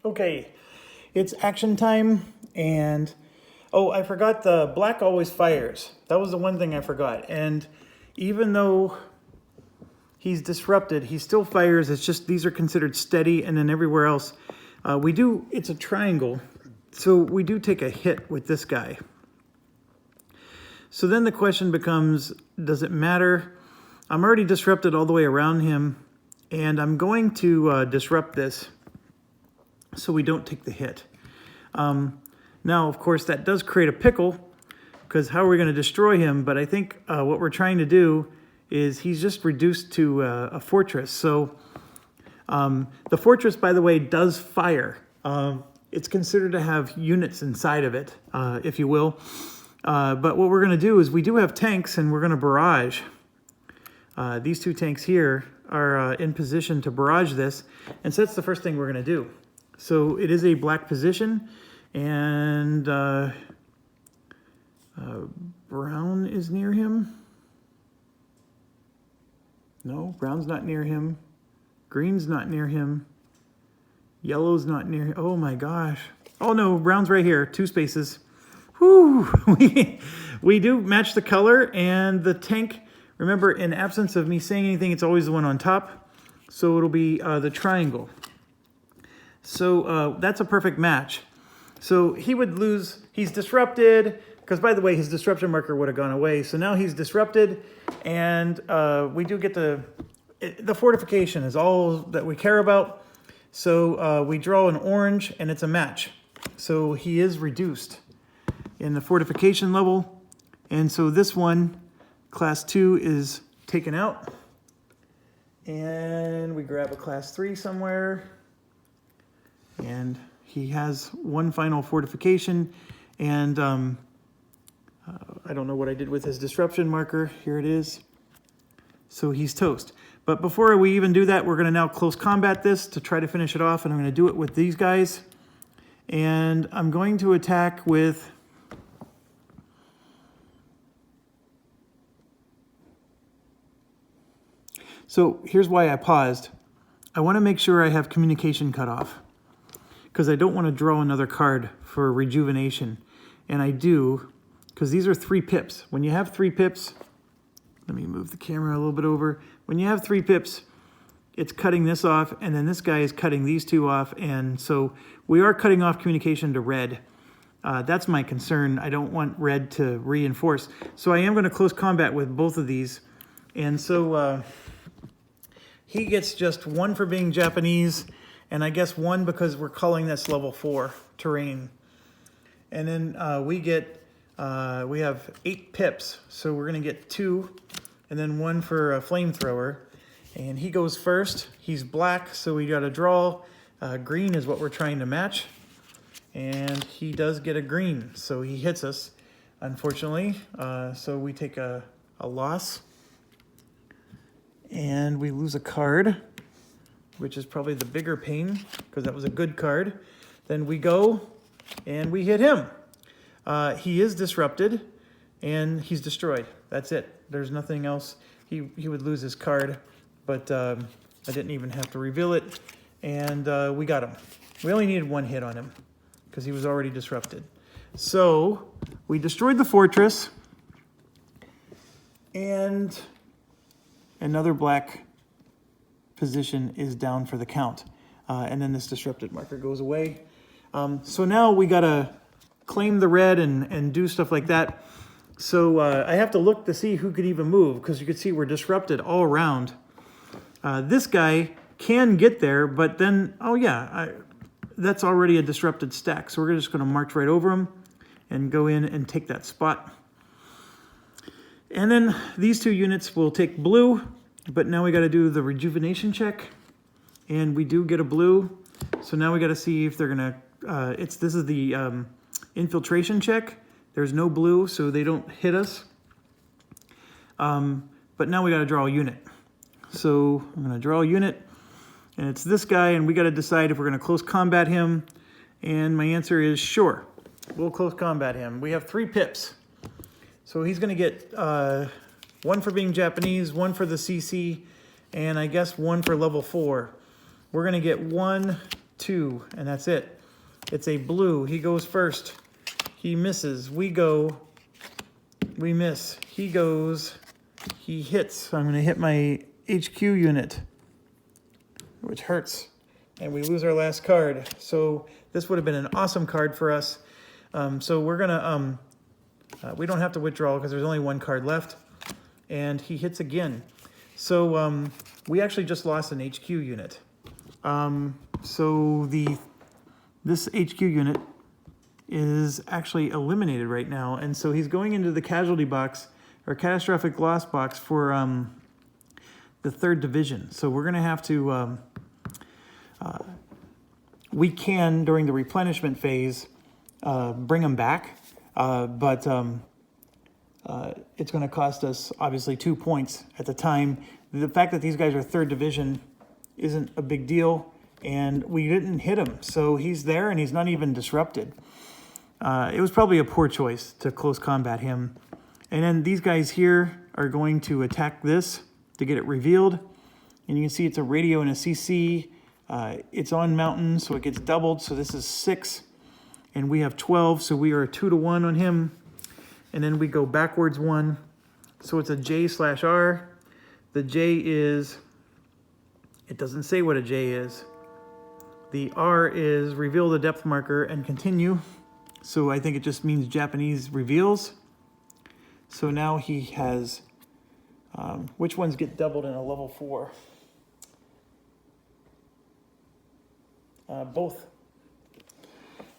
Okay, it's action time, and oh, I forgot the black always fires. That was the one thing I forgot. And even though he's disrupted, he still fires. It's just these are considered steady, and then everywhere else, it's a triangle, so we do take a hit with this guy. So then the question becomes, does it matter? I'm already disrupted all the way around him, and I'm going to disrupt this so we don't take the hit. Now, of course, that does create a pickle, because how are we going to destroy him? But I think what we're trying to do is he's just reduced to a fortress. So the fortress, by the way, does fire. It's considered to have units inside of it, if you will. But what we're going to do is we do have tanks, and we're going to barrage. These two tanks here are in position to barrage this, and so that's the first thing we're going to do. So it is a black position, and brown is near him. No, brown's not near him. Green's not near him. Yellow's not near him. Oh my gosh. Oh no, brown's right here, 2 spaces. Whew, we do match the color, and the tank, remember, in absence of me saying anything, it's always the one on top. So it'll be the triangle. So that's a perfect match. So he would lose, he's disrupted, because by the way, his disruption marker would have gone away. So now he's disrupted, and we do get the fortification is all that we care about. So we draw an orange, and it's a match. So he is reduced in the fortification level. And so this one, class 2, is taken out. And we grab a class 3 somewhere. And he has one final fortification. And I don't know what I did with his disruption marker. Here it is. So he's toast. But before we even do that, we're going to now close combat this to try to finish it off. And I'm going to do it with these guys. And I'm going to attack with... So here's why I paused. I want to make sure I have communication cut off, because I don't want to draw another card for rejuvenation. And I do, because these are 3 pips. When you have 3 pips, let me move the camera a little bit over. When you have 3 pips, it's cutting this off, and then this guy is cutting these 2 off. And so we are cutting off communication to red. That's my concern. I don't want red to reinforce. So I am going to close combat with both of these. And so he gets just 1 for being Japanese, and I guess 1 because we're calling this level 4 terrain. And then we have 8 pips, so we're going to get 2, and then 1 for a flamethrower. And he goes first. He's black, so we got to draw. Green is what we're trying to match. And he does get a green, so he hits us, unfortunately. So we take a loss. And we lose a card, which is probably the bigger pain, because that was a good card. Then we go, and we hit him. He is disrupted, and he's destroyed. That's it. There's nothing else. He would lose his card, but I didn't even have to reveal it. And we got him. We only needed 1 hit on him, because he was already disrupted. So we destroyed the fortress, and another black position is down for the count. And then this disrupted marker goes away. So now we gotta claim the red and do stuff like that. So I have to look to see who could even move, because you can see we're disrupted all around. This guy can get there, but then, oh yeah, that's already a disrupted stack. So we're just gonna march right over him and go in and take that spot. And then these 2 units will take blue, but now we got to do the rejuvenation check, and we do get a blue. So now we got to see if they're gonna. This is the infiltration check. There's no blue, so they don't hit us. But now we got to draw a unit. So I'm gonna draw a unit, and it's this guy, and we got to decide if we're gonna close combat him. And my answer is sure, we'll close combat him. We have 3 pips. So he's going to get 1 for being Japanese, 1 for the CC, and I guess 1 for level 4. We're going to get 1 2, and that's it. It's a blue. He goes first. He misses. We go. We miss. He goes. He hits. So I'm going to hit my HQ unit, which hurts. And we lose our last card. So this would have been an awesome card for us. So we're going to... we don't have to withdraw because there's only one card left. And he hits again. So we actually just lost an HQ unit. So this HQ unit is actually eliminated right now. And so he's going into the casualty box, or catastrophic loss box, for the 3rd division. So we're going to have to... we can, during the replenishment phase, bring them back. But it's going to cost us, obviously, 2 points at the time. The fact that these guys are 3rd division isn't a big deal, and we didn't hit him. So he's there, and he's not even disrupted. It was probably a poor choice to close combat him. And then these guys here are going to attack this to get it revealed. And you can see it's a radio and a CC. It's on mountain, so it gets doubled. So this is 6. And we have 12, so we are 2-1 on him. And then we go backwards 1. So it's a J/R. The J is, it doesn't say what a J is. The R is reveal the depth marker and continue. So I think it just means Japanese reveals. So now he has, which ones get doubled in a level 4? Both.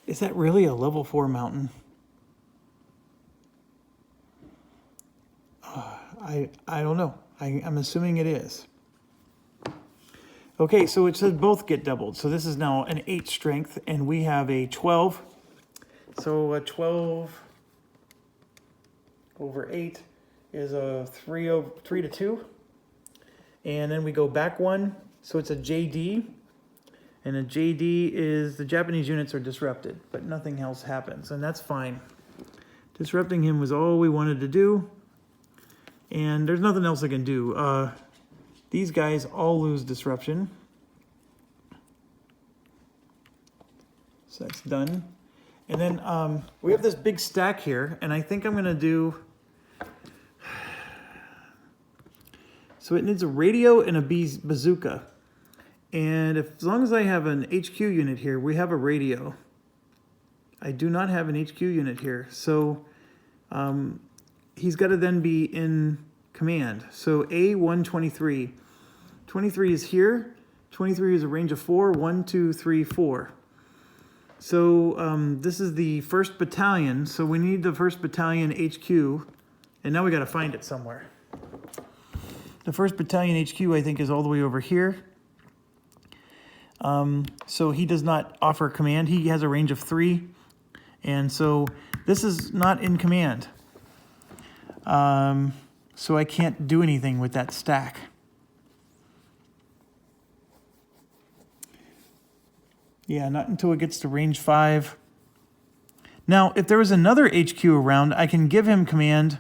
Is that really a level 4 mountain? I don't know. I'm assuming it is. Okay, so it says both get doubled. So this is now an 8 strength, and we have a 12. So a 12 over 8 is a 3 to 2. And then we go back 1. So it's a JD. And a JD is the Japanese units are disrupted, but nothing else happens, and that's fine. Disrupting him was all we wanted to do, and there's nothing else I can do. These guys all lose disruption. So that's done. And then we have this big stack here, and I think I'm going to do... So it needs a radio and a bazooka. And as long as I have an HQ unit here, we have a radio. I do not have an HQ unit here. So he's got to then be in command. So A123. 23 is here. 23 is a range of 4. 1, 2, 3, 4. So this is the 1st Battalion. So we need the 1st Battalion HQ. And now we got to find it somewhere. The 1st Battalion HQ, I think, is all the way over here. So he does not offer command. He has a range of 3. And so this is not in command. So I can't do anything with that stack. Yeah, not until it gets to range 5. Now, if there was another HQ around, I can give him command,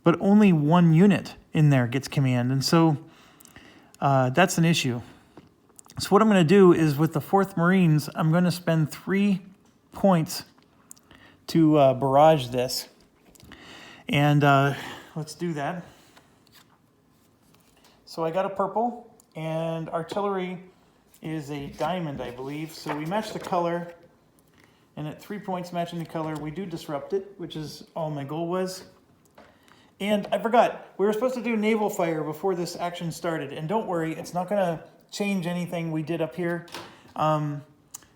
but only 1 unit in there gets command. And so that's an issue. So what I'm going to do is with the 4th Marines, I'm going to spend 3 points to barrage this. And let's do that. So I got a purple, and artillery is a diamond, I believe. So we match the color, and at 3 points matching the color, we do disrupt it, which is all my goal was. And I forgot, we were supposed to do naval fire before this action started. And don't worry, it's not going to change anything we did up here.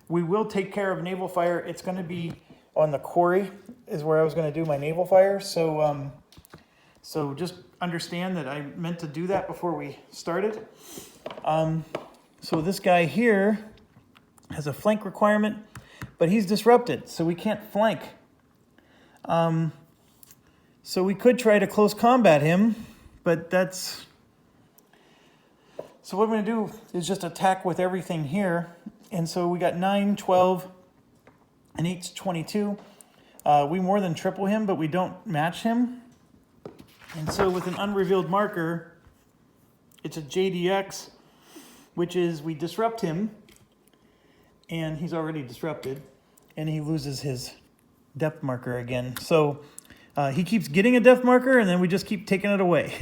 We will take care of naval fire. It's going to be on the quarry is where I was going to do my naval fire. So so just understand that I meant to do that before we started. So this guy here has a flank requirement, but he's disrupted, so we can't flank. So we could try to close combat him, but that's... So what I'm going to do is just attack with everything here. And so we got 9, 12, and 8's 22. We more than triple him, but we don't match him. And so with an unrevealed marker, it's a JDX, which is we disrupt him. and he's already disrupted, and he loses his depth marker again. So he keeps getting a depth marker, and then we just keep taking it away.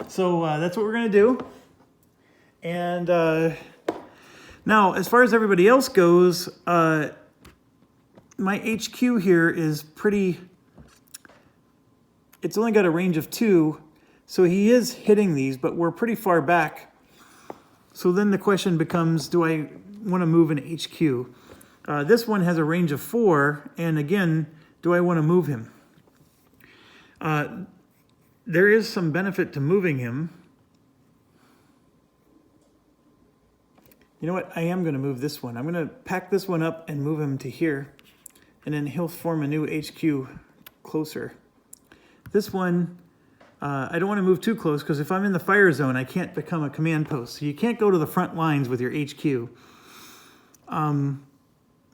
So that's what we're going to do. And now, as far as everybody else goes, my HQ here is pretty... It's only got a range of 2, so he is hitting these, but we're pretty far back. So then the question becomes, do I want to move an HQ? This one has a range of 4, and again, do I want to move him? There is some benefit to moving him. You know what? I am going to move this one. I'm going to pack this one up and move him to here, and then he'll form a new HQ closer. This one, I don't want to move too close, because if I'm in the fire zone, I can't become a command post. So you can't go to the front lines with your HQ.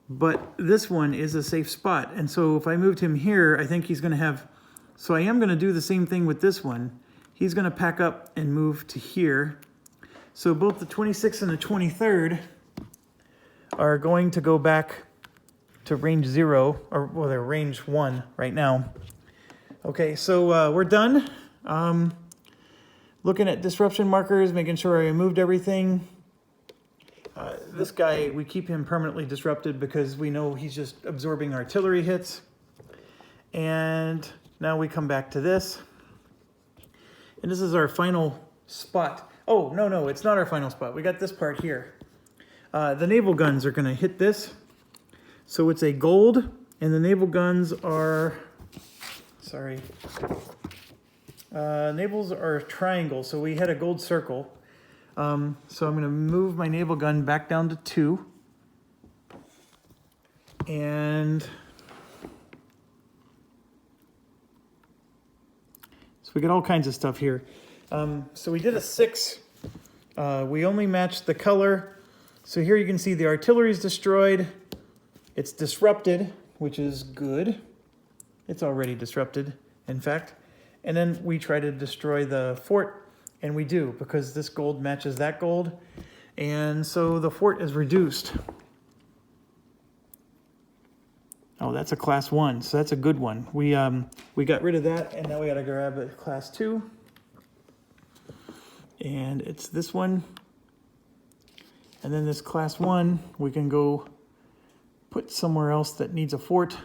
But this one is a safe spot. And so if I moved him here, I think he's going to have... So I am going to do the same thing with this one. He's going to pack up and move to here. So both the 26th and the 23rd are going to go back to range 0, or well, they're range 1 right now. Okay, so we're done. Looking at disruption markers, making sure I removed everything. This guy, we keep him permanently disrupted because we know he's just absorbing artillery hits. And now we come back to this. And this is our final spot. Oh, no, it's not our final spot. We got this part here. The naval guns are going to hit this. So it's a gold, and the naval guns are... Sorry. Navals are triangle, so we had a gold circle. So I'm going to move my naval gun back down to 2. And so we got all kinds of stuff here. So we did a 6. We only matched the color. So here you can see the artillery is destroyed. It's disrupted, which is good. It's already disrupted, in fact. And then we try to destroy the fort, and we do, because this gold matches that gold. And so the fort is reduced. Oh, that's a class 1, so that's a good one. We got rid of that, and now we gotta grab a class 2. And it's this one. And then this class 1, we can go put somewhere else that needs a fort.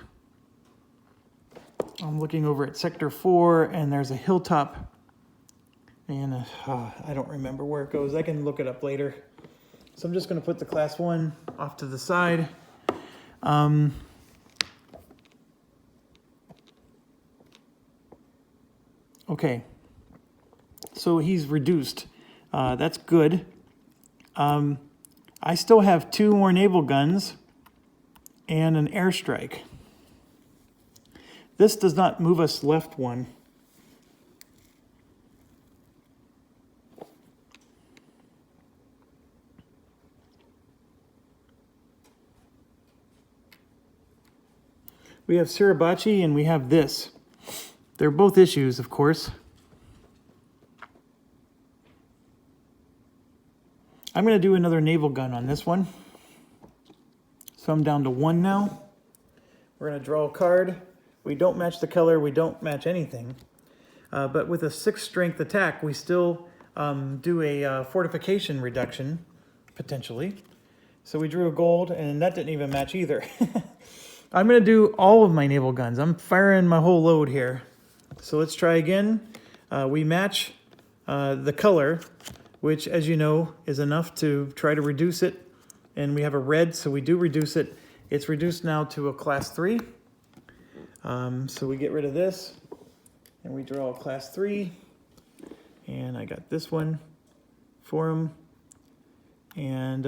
I'm looking over at Sector 4, and there's a hilltop. And I don't remember where it goes. I can look it up later. So I'm just going to put the class 1 off to the side. Okay. So he's reduced. That's good. I still have 2 more naval guns and an airstrike. This does not move us left 1. We have Suribachi and we have this. They're both issues, of course. I'm going to do another naval gun on this one. So I'm down to 1 now. We're going to draw a card. We don't match the color, we don't match anything. But with a 6 strength attack, we still do a fortification reduction, potentially. So we drew a gold, and that didn't even match either. I'm going to do all of my naval guns. I'm firing my whole load here. So let's try again. We match the color, which, as you know, is enough to try to reduce it. And we have a red, so we do reduce it. It's reduced now to a class 3. So we get rid of this, and we draw a class 3, and I got this one for him, and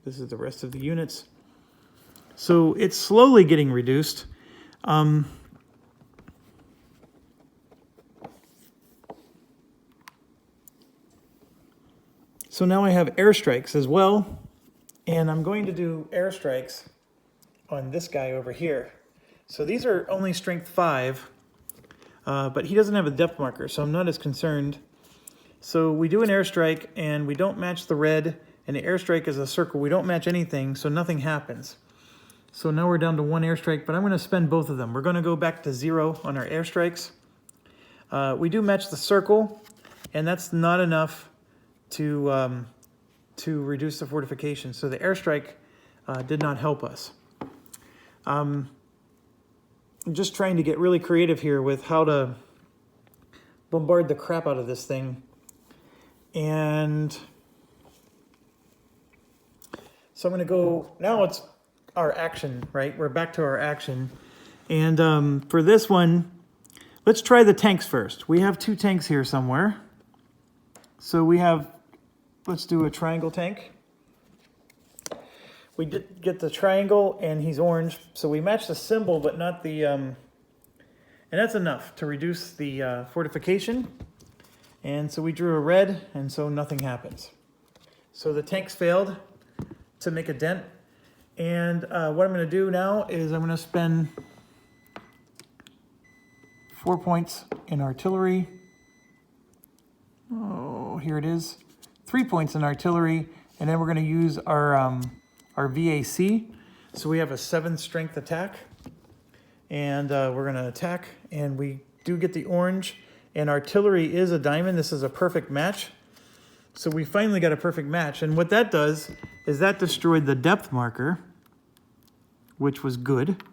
this is the rest of the units. So it's slowly getting reduced. So now I have airstrikes as well, and I'm going to do airstrikes on this guy over here. So these are only strength 5, but he doesn't have a depth marker, so I'm not as concerned. So we do an airstrike, and we don't match the red, and the airstrike is a circle. We don't match anything, so nothing happens. So now we're down to 1 airstrike, but I'm going to spend both of them. We're going to go back to 0 on our airstrikes. We do match the circle, and that's not enough to reduce the fortification. So the airstrike did not help us. I'm just trying to get really creative here with how to bombard the crap out of this thing. And so I'm going to go, now it's our action, right? We're back to our action. And for this one, let's try the tanks first. We have 2 tanks here somewhere. So we have, let's do a triangle tank. We did get the triangle and he's orange. So we match the symbol, but not the, and that's enough to reduce the fortification. And so we drew a red, and so nothing happens. So the tanks failed to make a dent. And what I'm going to do now is I'm going to spend 4 points in artillery. Oh, here it is. 3 points in artillery, and then we're going to use our VAC. So we have a 7th strength attack, and we're going to attack, and we do get the orange. And artillery is a diamond. This is a perfect match. So we finally got a perfect match. And what that does is that destroyed the depth marker, which was good.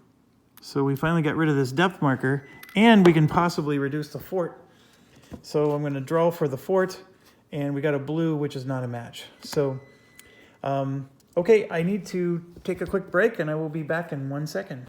So we finally got rid of this depth marker, and we can possibly reduce the fort. So I'm going to draw for the fort, and we got a blue, which is not a match. So, okay, I need to take a quick break, and I will be back in 1 second.